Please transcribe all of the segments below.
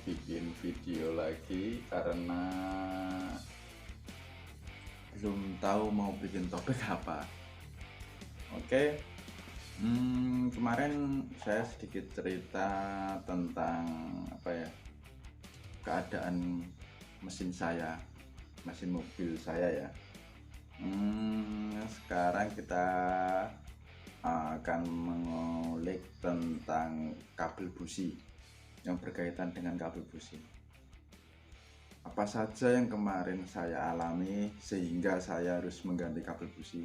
bikin video lagi karena belum tahu mau bikin topik apa. Oke, kemarin saya sedikit cerita tentang keadaan mesin saya, mesin mobil saya ya. Sekarang kita akan mengulik tentang kabel busi yang berkaitan dengan kabel busi. Apa saja yang kemarin saya alami sehingga saya harus mengganti kabel busi.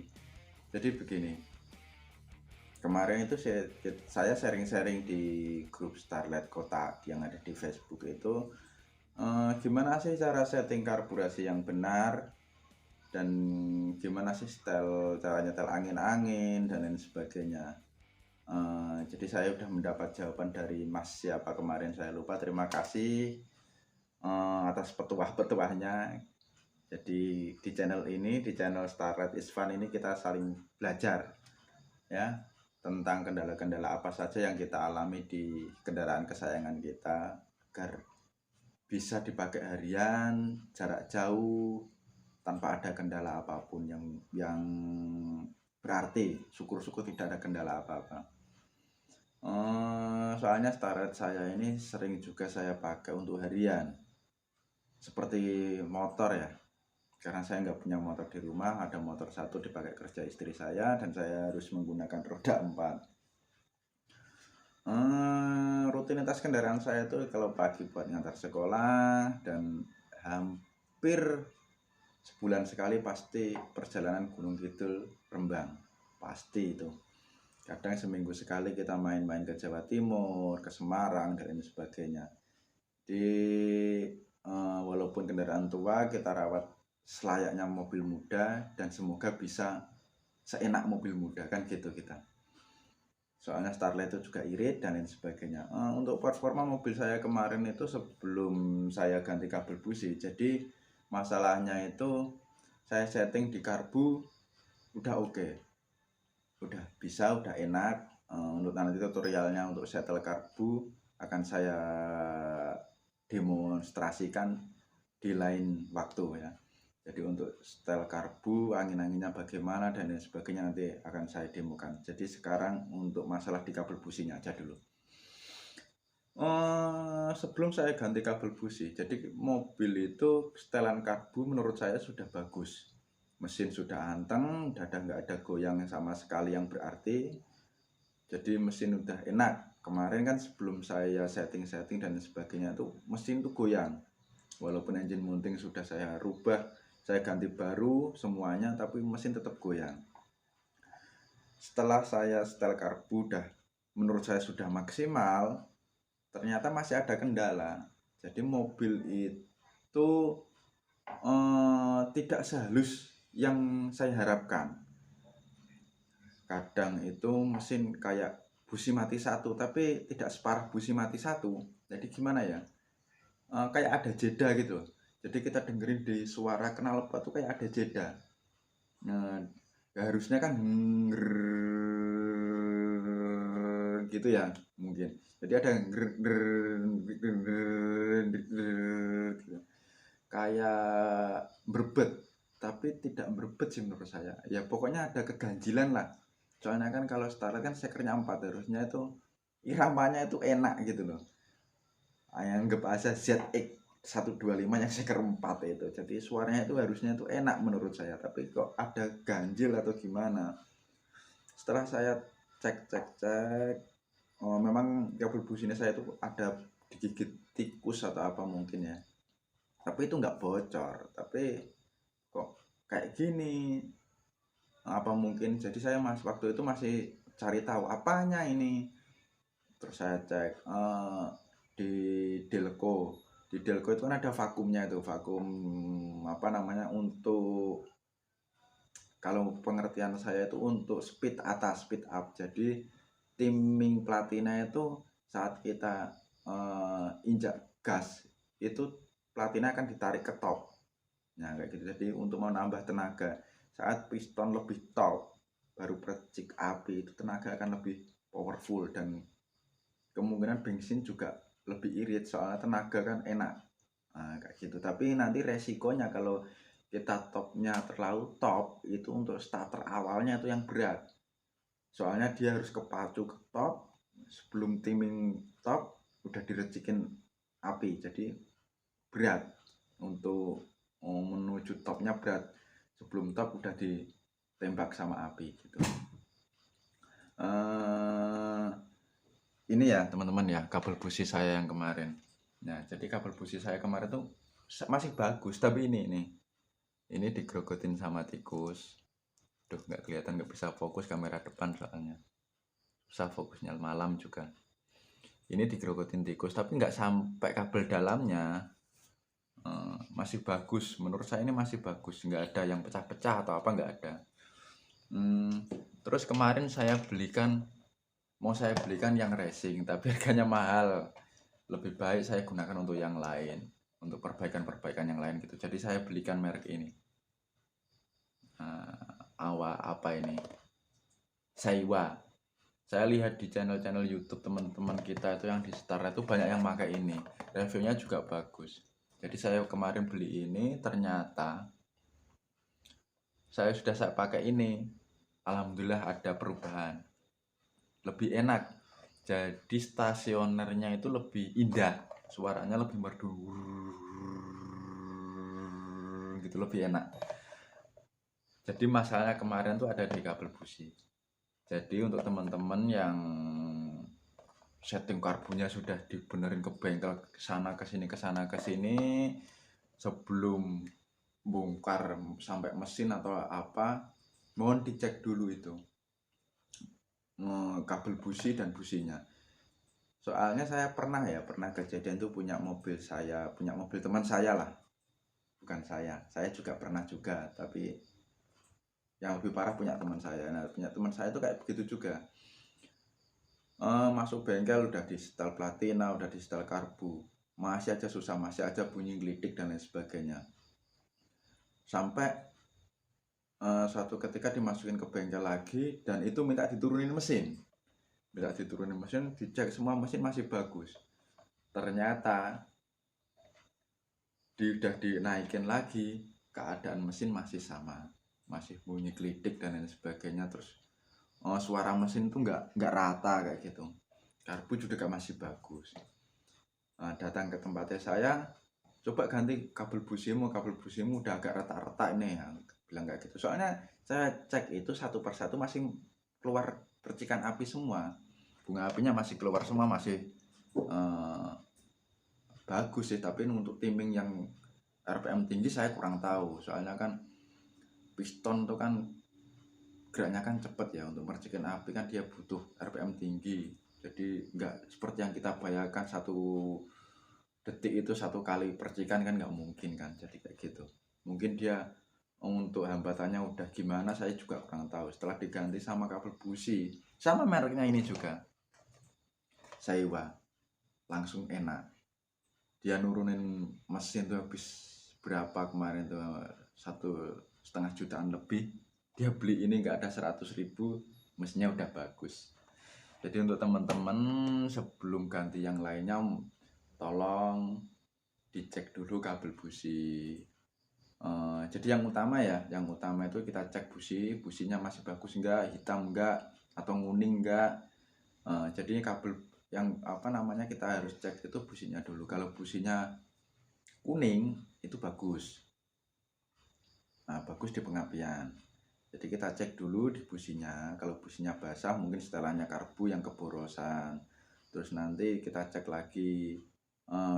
Jadi begini, kemarin itu saya sharing-sharing di grup Starlight Kota yang ada di Facebook itu, gimana sih cara setting karburasi yang benar, dan gimana sih cara nyetel angin-angin dan lain sebagainya. Jadi saya sudah mendapat jawaban dari Mas siapa kemarin saya lupa. Terima kasih atas petuah-petuahnya. Jadi di channel ini, di channel Starlight is Fun ini, kita saling belajar ya tentang kendala-kendala apa saja yang kita alami di kendaraan kesayangan kita agar bisa dipakai harian, jarak jauh, tanpa ada kendala apapun yang berarti. Syukur-syukur tidak ada kendala apa-apa. Soalnya Starlight saya ini sering juga saya pakai untuk harian, seperti motor ya, karena saya nggak punya motor di rumah. Ada motor satu dipakai kerja istri saya dan saya harus menggunakan roda 4. Rutinitas kendaraan saya itu kalau pagi buat ngantar sekolah, dan hampir sebulan sekali pasti perjalanan Gunung Kidul Rembang, pasti itu. Kadang seminggu sekali kita main-main ke Jawa Timur, ke Semarang dan lain sebagainya. Walaupun kendaraan tua, kita rawat selayaknya mobil muda dan semoga bisa seenak mobil muda, kan gitu kita. Soalnya Starlight itu juga irit dan lain sebagainya. Untuk performa mobil saya kemarin itu sebelum saya ganti kabel busi, jadi masalahnya itu saya setting di karbu udah oke, udah bisa, udah enak. Untuk nanti tutorialnya untuk setel karbu akan saya demonstrasikan di lain waktu ya. Jadi untuk setel karbu, angin-anginnya bagaimana dan lain sebagainya nanti akan saya demokan. Jadi sekarang untuk masalah di kabel businya aja dulu. Sebelum saya ganti kabel busi, jadi mobil itu setelan karbu menurut saya sudah bagus. Mesin sudah anteng, nggak ada goyang sama sekali yang berarti. Jadi mesin udah enak. Kemarin kan sebelum saya setting-setting dan sebagainya tuh mesin tuh goyang. Walaupun engine mounting sudah saya rubah, saya ganti baru semuanya, tapi mesin tetap goyang. Setelah saya setel karbu menurut saya sudah maksimal, ternyata masih ada kendala. Jadi mobil itu tidak sehalus yang saya harapkan. Kadang itu mesin kayak busi mati satu, tapi tidak separah busi mati satu. Jadi gimana ya, kayak ada jeda gitu. Jadi kita dengerin di suara knalpot tuh kayak ada jeda. Harusnya kan gitu ya mungkin. Jadi ada kayak berbet, tapi tidak berbet sih menurut saya. Ya pokoknya ada keganjilan lah. Soalnya kan kalau Starlight kan sekernya 4, harusnya itu iramanya itu enak gitu loh. Anggap aja ZX 125 yang seker 4 itu. Jadi suaranya itu harusnya itu enak menurut saya, tapi kok ada ganjil atau gimana. Setelah saya cek, memang kabel businya saya itu ada digigit tikus atau apa mungkin ya. Tapi itu nggak bocor, tapi kok kayak gini. Apa mungkin, jadi saya waktu itu masih cari tahu apanya ini. Terus saya cek di Delco itu kan ada vakumnya, itu vakum untuk, kalau pengertian saya itu untuk speed atas, speed up. Jadi timing platina itu saat kita injak gas itu platina akan ditarik ke top. Nah kayak gitu. Jadi untuk menambah tenaga saat piston lebih top baru percik api, itu tenaga akan lebih powerful dan kemungkinan bensin juga lebih irit soalnya tenaga kan enak. Nah, kayak gitu. Tapi nanti resikonya kalau kita topnya terlalu top itu untuk starter awalnya itu yang berat. Soalnya dia harus kepacu ke top sebelum timing top udah direcikin api. Jadi berat untuk menuju topnya berat. Sebelum top udah ditembak sama api gitu. Ini ya teman-teman ya kabel busi saya yang kemarin. Nah jadi kabel busi saya kemarin tuh masih bagus, tapi ini digrogotin sama tikus. Duh nggak kelihatan, nggak bisa fokus kamera depan soalnya susah fokusnya malam juga. Ini digrogotin tikus tapi nggak sampai kabel dalamnya. Masih bagus menurut saya, ini masih bagus, nggak ada yang pecah-pecah atau apa, nggak ada. Terus kemarin mau saya belikan yang racing tapi harganya mahal. Lebih baik saya gunakan untuk yang lain, untuk perbaikan-perbaikan yang lain gitu. Jadi saya belikan merek ini. Apa ini? Saiwa. Saya lihat di channel-channel YouTube teman-teman kita itu yang di Star itu banyak yang pakai ini. Reviewnya juga bagus. Jadi saya kemarin beli ini, ternyata saya pakai ini. Alhamdulillah ada perubahan. Lebih enak. Jadi stasionernya itu lebih indah, suaranya lebih merdu gitu, lebih enak. Jadi masalahnya kemarin tuh ada di kabel busi. Jadi untuk teman-teman yang setting karbunya sudah dibenerin ke bengkel, kesana kesini sebelum bongkar sampai mesin atau apa, mohon dicek dulu itu kabel busi dan businya. Soalnya saya pernah kejadian tuh punya mobil teman saya lah, bukan saya juga pernah juga, tapi yang lebih parah punya teman saya. Nah punya teman saya itu kayak begitu juga. Masuk bengkel udah di setel platina, udah di setel karbu, masih aja susah, masih aja bunyi gelitik dan lain sebagainya. Sampai suatu ketika dimasukin ke bengkel lagi dan itu minta diturunin mesin, dicek semua mesin masih bagus. Ternyata udah dinaikin lagi, keadaan mesin masih sama, masih bunyi gelitik dan lain sebagainya. Terus suara mesin tuh nggak rata kayak gitu. Karbu juga masih bagus. Datang ke tempatnya saya, coba ganti kabel busimu udah agak retak-retak ini ya, bilang kayak gitu. Soalnya saya cek itu satu persatu masih keluar percikan api semua, bunga apinya masih keluar semua, masih bagus sih. Tapi untuk timing yang RPM tinggi saya kurang tahu, soalnya kan piston tuh kan geraknya kan cepet ya, untuk mercikin api kan dia butuh RPM tinggi. Jadi nggak seperti yang kita bayangkan 1 detik itu 1 kali percikan, kan nggak mungkin kan. Jadi kayak gitu, mungkin dia untuk hambatannya udah gimana saya juga kurang tahu. Setelah diganti sama kabel busi sama mereknya ini juga Saiwa, langsung enak. Dia nurunin mesin tuh habis berapa kemarin tuh, 1,5 jutaan lebih. Dia beli ini nggak ada 100.000, mesinnya udah bagus. Jadi untuk teman-teman sebelum ganti yang lainnya, tolong dicek dulu kabel busi. Jadi yang utama itu kita cek businya masih bagus enggak, hitam enggak, atau nguning enggak. Jadi kabel yang kita harus cek itu businya dulu. Kalau businya kuning itu bagus. Bagus di pengapian. Jadi kita cek dulu di businya. Kalau businya basah mungkin setelannya karbu yang keborosan. Terus nanti kita cek lagi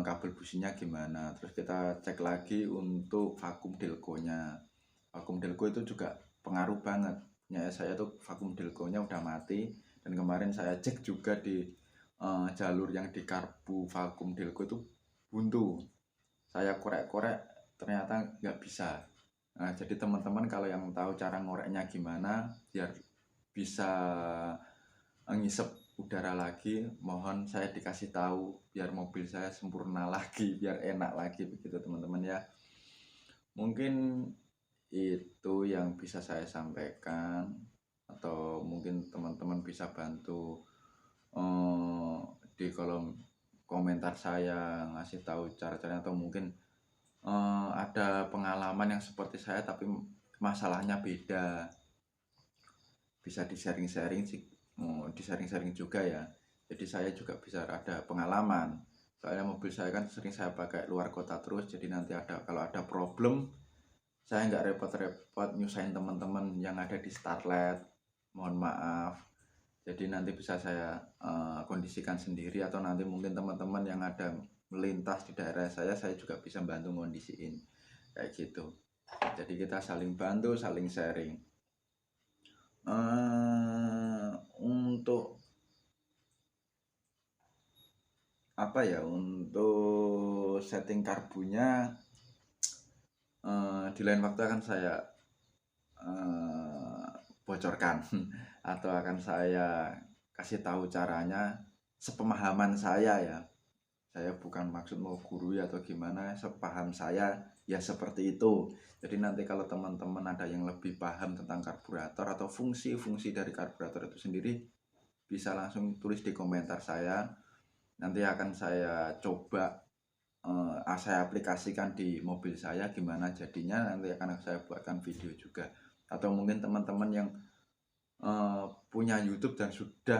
kabel businya gimana. Terus kita cek lagi untuk vakum delconya. Vakum delco itu juga pengaruh banget. Ya, saya tuh vakum delconya udah mati. Dan kemarin saya cek juga di jalur yang di karbu vakum delco itu buntu. Saya korek-korek ternyata nggak bisa. Nah, jadi teman-teman kalau yang tahu cara ngoreknya gimana biar bisa ngisep udara lagi, mohon saya dikasih tahu biar mobil saya sempurna lagi, biar enak lagi begitu teman-teman ya. Mungkin itu yang bisa saya sampaikan, atau mungkin teman-teman bisa bantu di kolom komentar saya, ngasih tahu cara-caranya, atau mungkin ada pengalaman yang seperti saya tapi masalahnya beda, bisa di-sharing-sharing di-sharing-sharing juga ya. Jadi saya juga bisa ada pengalaman. Soalnya mobil saya kan sering saya pakai luar kota terus, jadi nanti kalau ada problem, saya nggak repot-repot nyusahin teman-teman yang ada di Starlet. Mohon maaf. Jadi nanti bisa saya kondisikan sendiri, atau nanti mungkin teman-teman yang ada melintas di daerah saya juga bisa bantu kondisiin kayak gitu. Jadi kita saling bantu, saling sharing. Untuk apa ya, untuk setting karbunya di lain waktu akan saya bocorkan atau akan saya kasih tahu caranya sepemahaman saya ya. Saya bukan maksud mau gurui atau gimana, sepaham saya ya seperti itu. Jadi nanti kalau teman-teman ada yang lebih paham tentang karburator atau fungsi-fungsi dari karburator itu sendiri, bisa langsung tulis di komentar saya. Nanti akan saya coba saya aplikasikan di mobil saya, gimana jadinya nanti akan saya buatkan video juga. Atau mungkin teman-teman yang punya YouTube dan sudah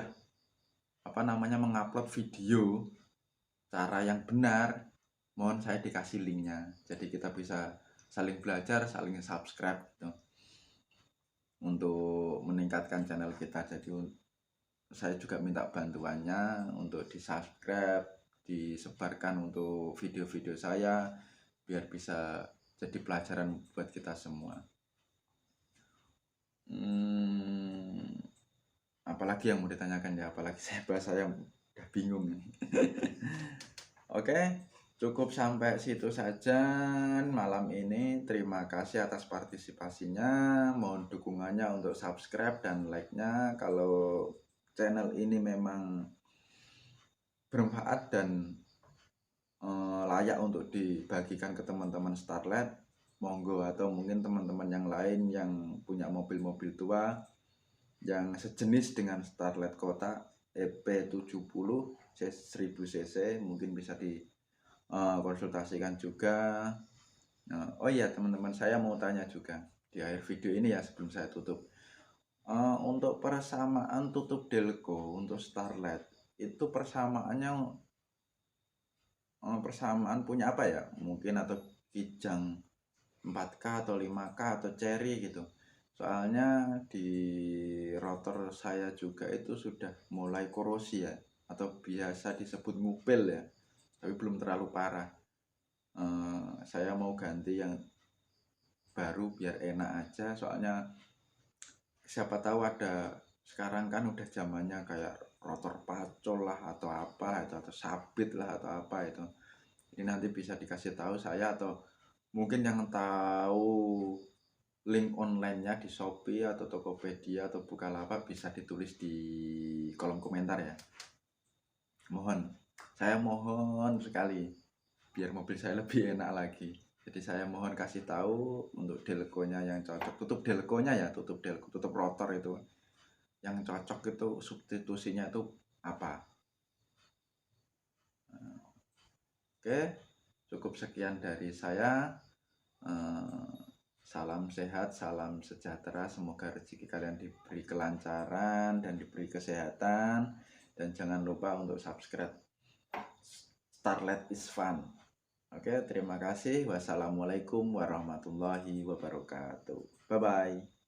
mengupload video cara yang benar, mohon saya dikasih linknya. Jadi kita bisa saling belajar, saling subscribe gitu, untuk meningkatkan channel kita. Jadi saya juga minta bantuannya untuk di subscribe, disebarkan untuk video-video saya, biar bisa jadi pelajaran buat kita semua. Apalagi yang mau ditanyakan ya, apalagi saya udah bingung. Oke, cukup sampai situ saja malam ini. Terima kasih atas partisipasinya. Mohon dukungannya untuk subscribe dan like-nya. Kalau channel ini memang bermanfaat dan layak untuk dibagikan ke teman-teman Starlet, monggo. Atau mungkin teman-teman yang lain yang punya mobil-mobil tua yang sejenis dengan Starlet kota EP70 1000 cc, mungkin bisa dikonsultasikan juga. Oh iya teman-teman, saya mau tanya juga di akhir video ini ya, sebelum saya tutup. Untuk persamaan tutup delco untuk Starlet itu persamaannya, persamaan punya apa ya, mungkin atau kijang 4K atau 5K atau cherry gitu. Soalnya di rotor saya juga itu sudah mulai korosi ya, atau biasa disebut ngupil ya, tapi belum terlalu parah. Saya mau ganti yang baru biar enak aja, soalnya siapa tahu ada, sekarang kan udah zamannya kayak rotor pacol lah atau apa itu, atau sabit lah atau apa itu. Jadi nanti bisa dikasih tahu saya, atau mungkin yang tahu link online-nya di Shopee atau Tokopedia atau Bukalapak bisa ditulis di kolom komentar ya. Saya mohon sekali biar mobil saya lebih enak lagi. Jadi saya mohon kasih tahu untuk delconya yang cocok, tutup delconya ya, tutup rotor itu yang cocok itu substitusinya itu apa. Oke, cukup sekian dari saya. Salam sehat, salam sejahtera. Semoga rezeki kalian diberi kelancaran dan diberi kesehatan. Dan jangan lupa untuk subscribe. Starlet is fun. Oke, terima kasih. Wassalamualaikum warahmatullahi wabarakatuh. Bye-bye.